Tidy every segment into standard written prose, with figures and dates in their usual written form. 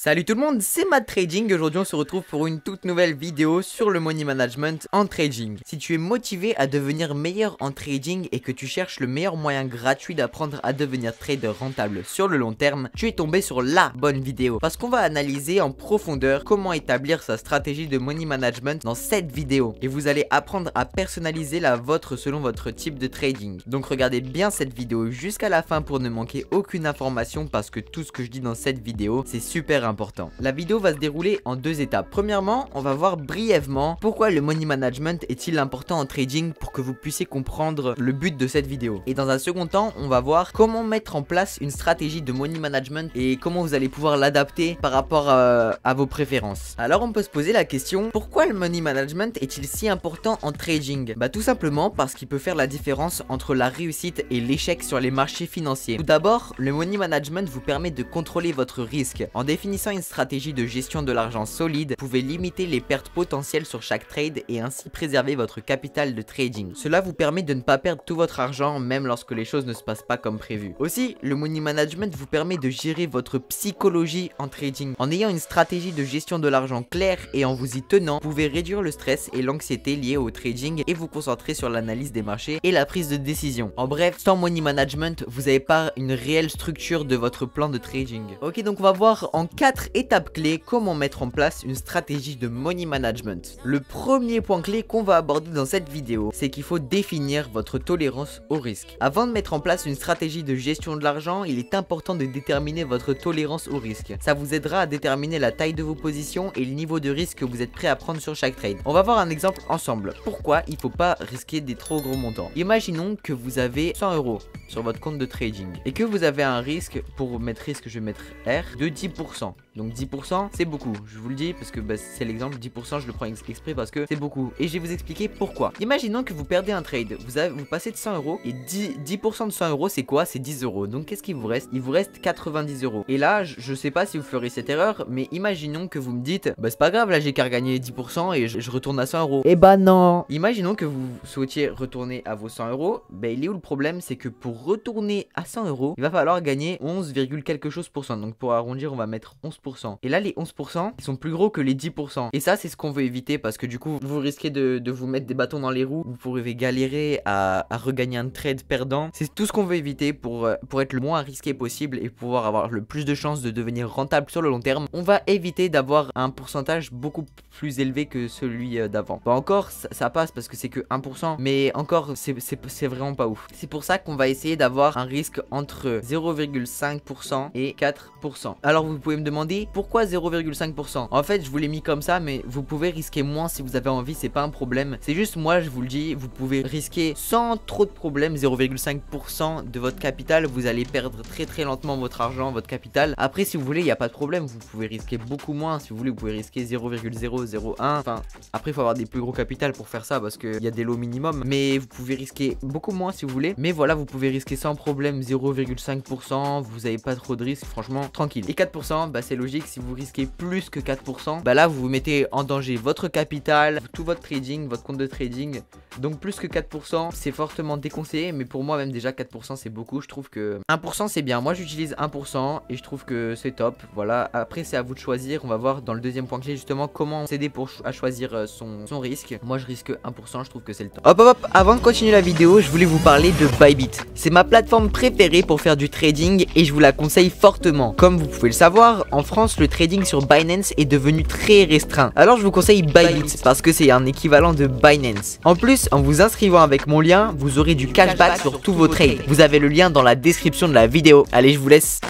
Salut tout le monde, c'est Matt Trading. Aujourd'hui on se retrouve pour une toute nouvelle vidéo sur le money management en trading. Si tu es motivé à devenir meilleur en trading et que tu cherches le meilleur moyen gratuit d'apprendre à devenir trader rentable sur le long terme, tu es tombé sur la bonne vidéo. Parce qu'on va analyser en profondeur comment établir sa stratégie de money management dans cette vidéo. Et vous allez apprendre à personnaliser la vôtre selon votre type de trading. Donc regardez bien cette vidéo jusqu'à la fin pour ne manquer aucune information parce que tout ce que je dis dans cette vidéo c'est super important. La vidéo va se dérouler en deux étapes. Premièrement, on va voir brièvement pourquoi le money management est-il important en trading pour que vous puissiez comprendre le but de cette vidéo. Et dans un second temps, on va voir comment mettre en place une stratégie de money management et comment vous allez pouvoir l'adapter par rapport à vos préférences. Alors on peut se poser la question, pourquoi le money management est-il si important en trading? Bah tout simplement parce qu'il peut faire la différence entre la réussite et l'échec sur les marchés financiers. Tout d'abord, le money management vous permet de contrôler votre risque. En définissant une stratégie de gestion de l'argent solide, vous pouvez limiter les pertes potentielles sur chaque trade et ainsi préserver votre capital de trading. Cela vous permet de ne pas perdre tout votre argent même lorsque les choses ne se passent pas comme prévu. Aussi, le money management vous permet de gérer votre psychologie en trading. En ayant une stratégie de gestion de l'argent claire et en vous y tenant, vous pouvez réduire le stress et l'anxiété liés au trading et vous concentrer sur l'analyse des marchés et la prise de décision. En bref, sans money management, vous n'avez pas une réelle structure de votre plan de trading. Ok, donc on va voir en 4 étapes clés comment mettre en place une stratégie de money management. Le premier point clé qu'on va aborder dans cette vidéo, c'est qu'il faut définir votre tolérance au risque. Avant de mettre en place une stratégie de gestion de l'argent, il est important de déterminer votre tolérance au risque. Ça vous aidera à déterminer la taille de vos positions et le niveau de risque que vous êtes prêt à prendre sur chaque trade. On va voir un exemple ensemble. Pourquoi il ne faut pas risquer des trop gros montants? Imaginons que vous avez 100 € sur votre compte de trading et que vous avez un risque, pour mettre risque je vais mettre R, de 10%. Donc 10% c'est beaucoup, je vous le dis parce que c'est l'exemple, 10% je le prends exprès parce que c'est beaucoup. Et je vais vous expliquer pourquoi. Imaginons que vous perdez un trade, vous passez de 100 € et 10% de 100 € c'est quoi? C'est 10 €. Donc qu'est-ce qu'il vous reste? Il vous reste 90 €. Et là je sais pas si vous ferez cette erreur, mais imaginons que vous me dites bah c'est pas grave, là j'ai qu'à regagner 10% et je retourne à 100 €. Et bah non. Imaginons que vous souhaitiez retourner à vos 100 €, bah il est où le problème? C'est que pour retourner à 100 €, il va falloir gagner 11, quelque chose %. Donc pour arrondir on va mettre 11%. Et là les 11% ils sont plus gros que les 10%. Et ça c'est ce qu'on veut éviter parce que du coup vous risquez de vous mettre des bâtons dans les roues. Vous pourrez galérer à regagner un trade perdant. C'est tout ce qu'on veut éviter pour être le moins risqué possible et pouvoir avoir le plus de chances de devenir rentable sur le long terme. On va éviter d'avoir un pourcentage beaucoup plus élevé que celui d'avant. Bah encore ça passe parce que c'est que 1%, mais encore c'est vraiment pas ouf. C'est pour ça qu'on va essayer d'avoir un risque entre 0,5% et 4%. Alors vous pouvez me demander pourquoi 0,5%? En fait je vous l'ai mis comme ça, mais vous pouvez risquer moins si vous avez envie, c'est pas un problème. C'est juste moi je vous le dis, vous pouvez risquer sans trop de problème 0,5% de votre capital. Vous allez perdre très lentement votre argent, votre capital. Après si vous voulez il n'y a pas de problème, vous pouvez risquer beaucoup moins. Si vous voulez vous pouvez risquer 0,001. Enfin après il faut avoir des plus gros capital pour faire ça parce qu'il y a des lots minimum. Mais vous pouvez risquer beaucoup moins si vous voulez. Mais voilà, vous pouvez risquer sans problème 0,5%. Vous n'avez pas trop de risques, franchement tranquille. Et 4%, bah c'est logique, si vous risquez plus que 4%, bah là vous vous mettez en danger votre capital, tout votre trading, votre compte de trading. Donc plus que 4% c'est fortement déconseillé, mais pour moi même déjà 4% c'est beaucoup. Je trouve que 1% c'est bien, moi j'utilise 1% et je trouve que c'est top. Voilà, après c'est à vous de choisir. On va voir dans le deuxième point clé justement comment s'aider à choisir son risque. Moi je risque 1%, je trouve que c'est le top. Hop, avant de continuer la vidéo, je voulais vous parler de Bybit. C'est ma plateforme préférée pour faire du trading et je vous la conseille fortement. Comme vous pouvez le savoir, en France le trading sur Binance est devenu très restreint. Alors je vous conseille Bybit parce que c'est un équivalent de Binance. En plus, en vous inscrivant avec mon lien, vous aurez du cashback sur tous vos trades. Vous avez le lien dans la description de la vidéo. Allez, je vous laisse.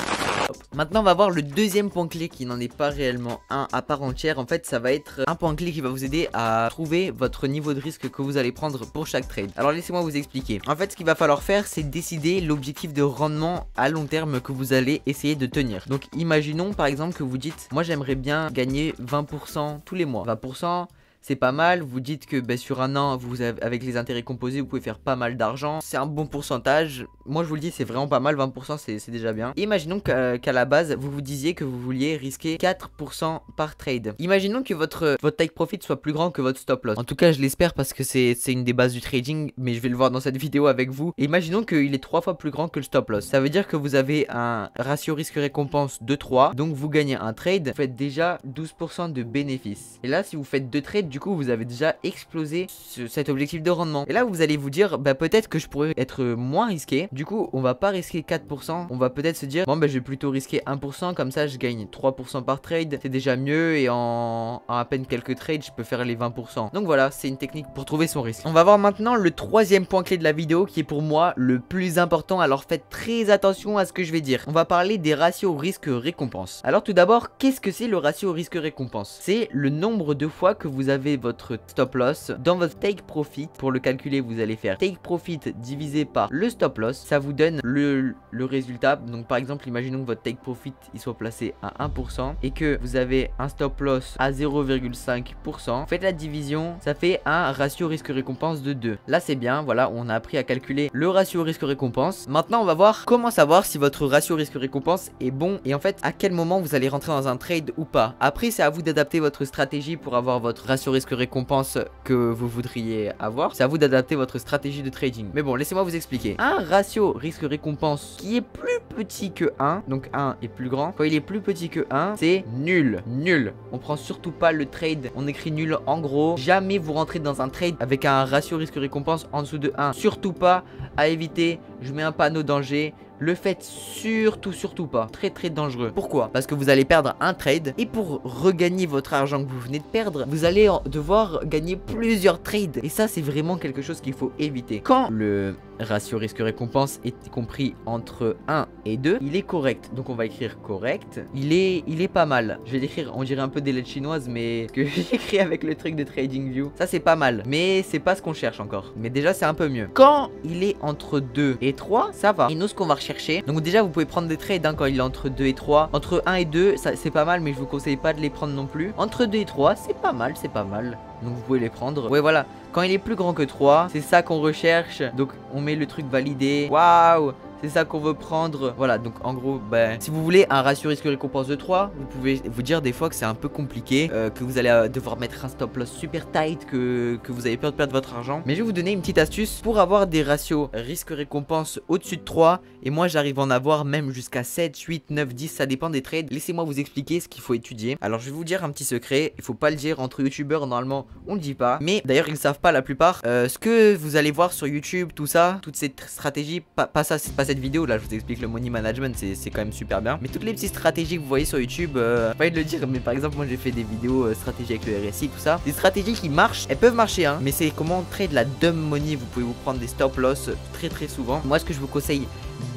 Maintenant on va voir le deuxième point clé qui n'en est pas réellement un à part entière. En fait ça va être un point clé qui va vous aider à trouver votre niveau de risque que vous allez prendre pour chaque trade. Alors laissez-moi vous expliquer. En fait ce qu'il va falloir faire c'est décider l'objectif de rendement à long terme que vous allez essayer de tenir. Donc imaginons par exemple que vous dites moi j'aimerais bien gagner 20% tous les mois. 20% c'est pas mal. Vous dites que sur un an, avec les intérêts composés, vous pouvez faire pas mal d'argent. C'est un bon pourcentage. Moi, je vous le dis, c'est vraiment pas mal. 20%, c'est déjà bien. Imaginons qu'à la base, vous vous disiez que vous vouliez risquer 4% par trade. Imaginons que votre take profit soit plus grand que votre stop loss. En tout cas, je l'espère parce que c'est une des bases du trading, mais je vais le voir dans cette vidéo avec vous. Et imaginons qu'il est 3 fois plus grand que le stop loss. Ça veut dire que vous avez un ratio risque-récompense de 3. Donc, vous gagnez un trade. Vous faites déjà 12% de bénéfices. Et là, si vous faites 2 trades, du coup, vous avez déjà explosé cet objectif de rendement. Et là, vous allez vous dire, peut-être que je pourrais être moins risqué. Du coup, on va pas risquer 4%. On va peut-être se dire, bon, je vais plutôt risquer 1%. Comme ça, je gagne 3% par trade. C'est déjà mieux. Et en à peine quelques trades, je peux faire les 20%. Donc voilà, c'est une technique pour trouver son risque. On va voir maintenant le troisième point clé de la vidéo qui est pour moi le plus important. Alors faites très attention à ce que je vais dire. On va parler des ratios risque-récompense. Alors tout d'abord, qu'est-ce que c'est le ratio risque-récompense? C'est le nombre de fois que vous avez votre stop loss dans votre take profit. Pour le calculer, vous allez faire take profit divisé par le stop loss. Ça vous donne le résultat. Donc par exemple, imaginons que votre take profit il soit placé à 1% et que vous avez un stop loss à 0,5%. Faites la division, ça fait un ratio risque-récompense de 2. Là c'est bien, voilà, on a appris à calculer le ratio risque-récompense. Maintenant on va voir comment savoir si votre ratio risque-récompense est bon et en fait à quel moment vous allez rentrer dans un trade ou pas. Après c'est à vous d'adapter votre stratégie pour avoir votre ratio risque-récompense que vous voudriez avoir. C'est à vous d'adapter votre stratégie de trading. Mais bon, laissez-moi vous expliquer. Un ratio risque-récompense qui est plus petit que 1, donc 1 est plus grand. Quand il est plus petit que 1, c'est nul. Nul. On prend surtout pas le trade. On écrit nul en gros. Jamais vous rentrez dans un trade avec un ratio risque-récompense en dessous de 1. Surtout pas. À éviter. Je mets un panneau danger. Le faites surtout pas. Très très dangereux. Pourquoi? Parce que vous allez perdre un trade. Et pour regagner votre argent que vous venez de perdre, vous allez devoir gagner plusieurs trades. Et ça c'est vraiment quelque chose qu'il faut éviter. Quand le ratio risque-récompense est compris entre 1 et 2, il est correct. Donc on va écrire correct. Il est pas mal. Je vais l'écrire, on dirait un peu des lettres chinoises, mais ce que j'ai écrit avec le truc de TradingView, ça c'est pas mal. Mais c'est pas ce qu'on cherche encore. Mais déjà c'est un peu mieux. Quand il est entre 2 et 3, ça va. Et nous ce qu'on va rechercher, donc déjà vous pouvez prendre des trades quand il est entre 2 et 3. Entre 1 et 2, c'est pas mal, mais je vous conseille pas de les prendre non plus. Entre 2 et 3, c'est pas mal, c'est pas mal. Donc vous pouvez les prendre. Ouais voilà, quand il est plus grand que 3, c'est ça qu'on recherche. Donc on met le truc validé. Waouh, c'est ça qu'on veut prendre. Voilà, donc en gros, si vous voulez un ratio risque-récompense de 3, vous pouvez vous dire des fois que c'est un peu compliqué, que vous allez devoir mettre un stop loss super tight, que vous avez peur de perdre votre argent. Mais je vais vous donner une petite astuce pour avoir des ratios risque-récompense au-dessus de 3. Et moi j'arrive à en avoir même jusqu'à 7, 8, 9, 10, ça dépend des trades. Laissez-moi vous expliquer ce qu'il faut étudier. Alors je vais vous dire un petit secret, il faut pas le dire entre youtubeurs, normalement on le dit pas. Mais d'ailleurs ils ne savent pas la plupart. Ce que vous allez voir sur YouTube, tout ça, toutes ces stratégies, pas cette vidéo là, je vous explique le money management, c'est quand même super bien. Mais toutes les petites stratégies que vous voyez sur YouTube, pas de le dire, mais par exemple moi j'ai fait des vidéos stratégie avec le RSI, tout ça. Des stratégies qui marchent, elles peuvent marcher hein, mais c'est comment trade la dumb money. Vous pouvez vous prendre des stop loss très souvent. Moi ce que je vous conseille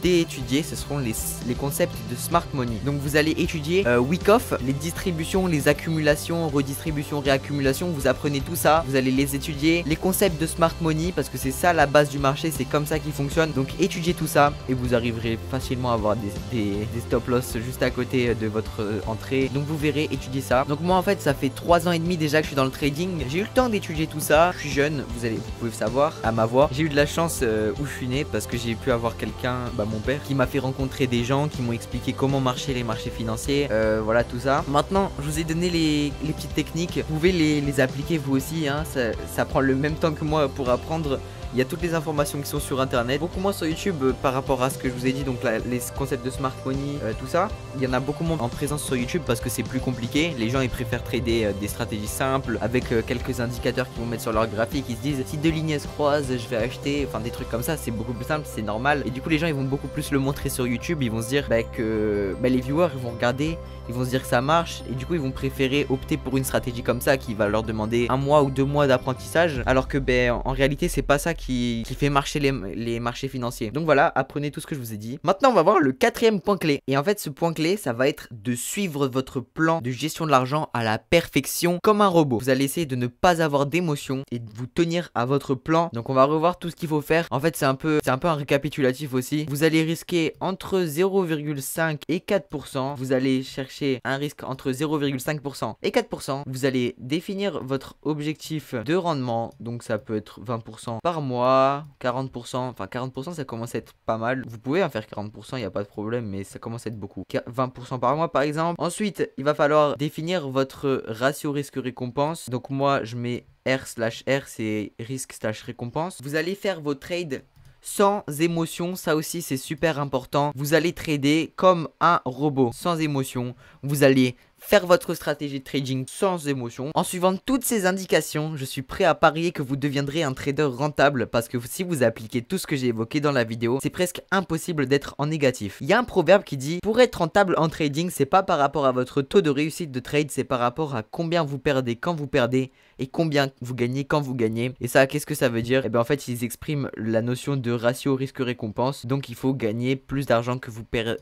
d'étudier, ce seront les concepts de smart money. Donc vous allez étudier week off, les distributions, les accumulations, redistribution, réaccumulation. Vous apprenez tout ça, vous allez les étudier, les concepts de smart money, parce que c'est ça la base du marché, c'est comme ça qu'il fonctionne. Donc étudiez tout ça et vous arriverez facilement à avoir des stop loss juste à côté de votre entrée. Donc vous verrez, étudier ça. Donc moi en fait ça fait 3 ans et demi déjà que je suis dans le trading. J'ai eu le temps d'étudier tout ça. Je suis jeune, vous pouvez savoir à ma voix. J'ai eu de la chance où je suis né parce que j'ai pu avoir quelqu'un, mon père, qui m'a fait rencontrer des gens qui m'ont expliqué comment marchaient les marchés financiers, voilà tout ça. Maintenant je vous ai donné les petites techniques, vous pouvez les appliquer vous aussi hein. Ça prend le même temps que moi pour apprendre. Il y a toutes les informations qui sont sur internet, beaucoup moins sur YouTube par rapport à ce que je vous ai dit, donc les concepts de smart money, tout ça. Il y en a beaucoup moins en présence sur YouTube parce que c'est plus compliqué. Les gens ils préfèrent trader des stratégies simples avec quelques indicateurs qu'ils vont mettre sur leur graphique. Ils se disent si deux lignes se croisent, je vais acheter, enfin des trucs comme ça. C'est beaucoup plus simple, c'est normal. Et du coup les gens ils vont beaucoup plus le montrer sur YouTube. Ils vont se dire que les viewers ils vont regarder, ils vont se dire que ça marche et du coup ils vont préférer opter pour une stratégie comme ça qui va leur demander 1 mois ou 2 mois d'apprentissage, alors que en réalité c'est pas ça qui fait marcher les marchés financiers. Donc voilà, apprenez tout ce que je vous ai dit. Maintenant on va voir le 4e point clé. Et en fait ce point clé ça va être de suivre votre plan de gestion de l'argent à la perfection comme un robot. Vous allez essayer de ne pas avoir d'émotion et de vous tenir à votre plan. Donc on va revoir tout ce qu'il faut faire. En fait c'est un peu un récapitulatif aussi. Vous allez risquer entre 0,5 et 4%. Vous allez chercher chercher un risque entre 0,5% et 4%. Vous allez définir votre objectif de rendement. Donc ça peut être 20% par mois, 40%. Enfin 40% ça commence à être pas mal. Vous pouvez en faire 40%, il n'y a pas de problème, mais ça commence à être beaucoup. 20% par mois par exemple. Ensuite, il va falloir définir votre ratio risque-récompense. Donc moi, je mets R/R, c'est risque/récompense. Vous allez faire vos trades sans émotion, ça aussi c'est super important. Vous allez trader comme un robot, sans émotion. Vous allez faire votre stratégie de trading sans émotion. En suivant toutes ces indications, je suis prêt à parier que vous deviendrez un trader rentable parce que si vous appliquez tout ce que j'ai évoqué dans la vidéo, c'est presque impossible d'être en négatif. Il y a un proverbe qui dit: pour être rentable en trading, c'est pas par rapport à votre taux de réussite de trade, c'est par rapport à combien vous perdez quand vous perdez et combien vous gagnez quand vous gagnez. Et ça, qu'est-ce que ça veut dire? Et bien en fait, ils expriment la notion de ratio risque-récompense. Donc il faut gagner plus d'argent que vous perdez,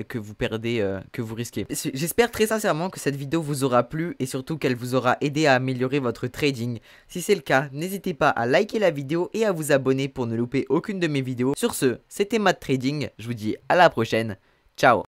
que vous risquez. J'espère très sincèrement que cette vidéo vous aura plu et surtout qu'elle vous aura aidé à améliorer votre trading. Si c'est le cas, n'hésitez pas à liker la vidéo et à vous abonner pour ne louper aucune de mes vidéos. Sur ce, c'était Matt Trading, je vous dis à la prochaine, ciao.